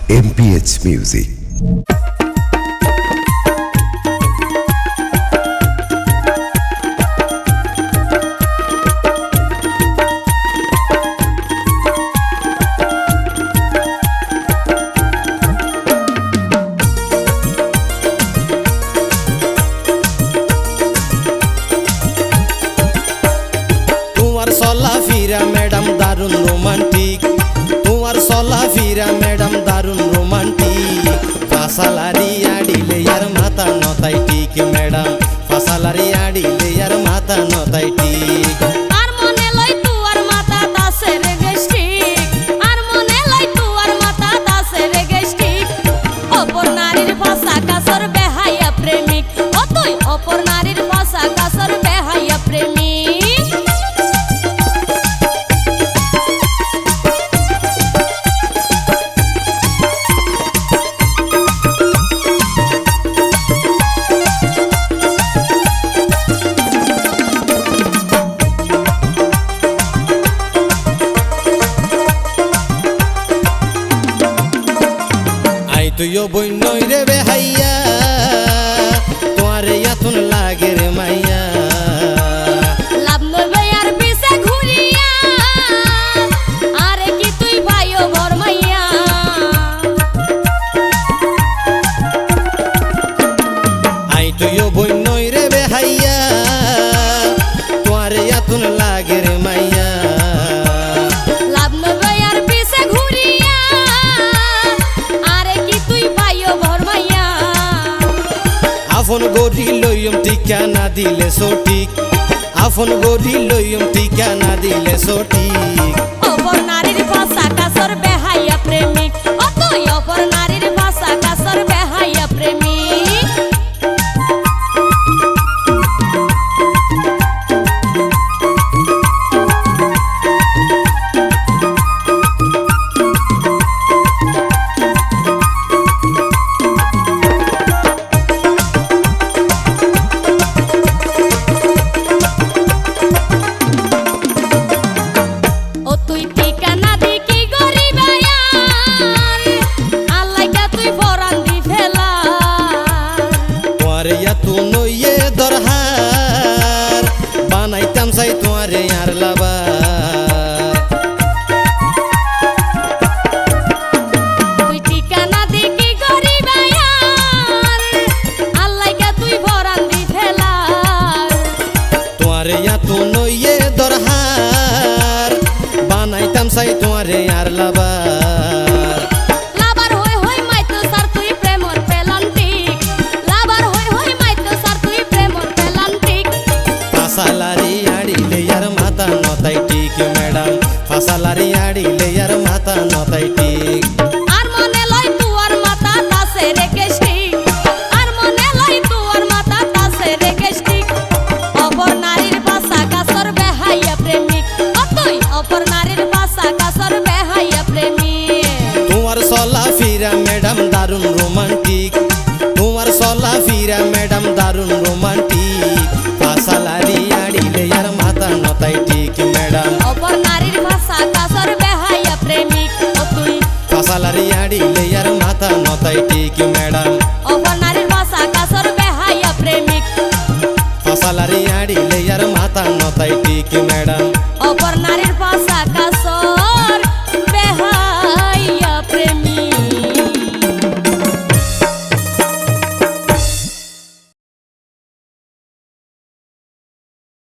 MPH Music. চলাফেরা madam দারুণ romantic, তোমার চলাফেরা ম্যাডাম দারুণ রোমান্টিক। ফাসালারি আডিলে আর মাথা নতাই ঠিক ম্যাডাম, ফাসালারি আডিলে আর মাথা নতাই ঠিক। আর মনে লই তুয়ার মাথা দাসে রেগেস্টিক, আর মনে লই তুয়ার মাথা দাসে রেগেস্টিক। অপর নারীর ভাষা কাসর বেহাইয়া প্রেমিক, ও তুই অপর নারীর ভাষা কাসর বেহাইয়া প্রেমিক। তুইও বইনই রে বেহাইয়া, তোমার ইয়াতুন লাগে রে মাইয়া। লাভ নইবে আর পিছে ঘুরিয়া, আরে কি তুই ভাইও বরমাইয়া। আই তুইও বইনই রে বেহাইয়া, তোমার ইয়াতুন লাগে রে মাইয়া। লাভ নইবে আর পিছে ঘুরিয়া, আরে কি তুই ভাইও বরমাইয়া। আফন গরি লইম ঠিকানা দিলে সঠিক, আফন গরি লইম ঠিকানা দিলে সঠিক। অপর নারীর ভাষা কাসর বেহাইয়া প্রেমিক, ও তুই অপর নারীর ভাষা কাসর বেহাইয়া প্রেমিক। ও তুই ঠিকানা দি কি গরিবায়ার, আল্লাহকা তুই ফরান দি ফেলা। তোমারে ইয়াতুন নইয়ে দরহার, বানাইতাম চাই তোমারে আর লাবার। তুই ঠিকানা দি কি গরিবায়ার, আল্লাহকা তুই ফরান দি ফেলা। তোমারে ইয়াতুন নইয়ে দরহার, বানাইতাম চাই তোমারে আর লাবার। লাবার হই হই মাইতো সার তুই প্রেমর পেলান্টিক, লাবার হই হই মাইতো সার তুই প্রেমর পেলান্টিক। ফাসালারি আডিলে আর মাথা নতাই ঠিক ম্যাডাম, ফাসালারি আডিলে আর মাথা নতাই ঠিক। আর মনে লই তুয়ার মাথা দাসে রেগেস্টিক, আর মনে লই তুয়ার মাথা দাসে রেগেস্টিক। অপর নারীর ভাষা কাসর বেহাইয়া প্রেমিক, ও তুই অপর নারীর ভাষা কাসর বেহাইয়া প্রেমিক। তোমার চলাফেরা ম্যাডাম দারুণ রোমান্টিক, তোমার চলাফেরা ম্যাডাম দারুণ রোমান্টিক। ফাসালারি আডিলে আর মাথা নতাই ঠিক ম্যাডাম, অপর নারীর ভাষা কাসর বেহাইয়া প্রেমিক, ও তুই ফাসালারি আডিলে আর মাথা নতাই ঠিক ম্যাডাম। অপর নারীর ভাষা কাসর বেহাইয়া প্রেমিক। ফাসালারি আডিলে আর মাথা নতাই ঠিক ম্যাডাম।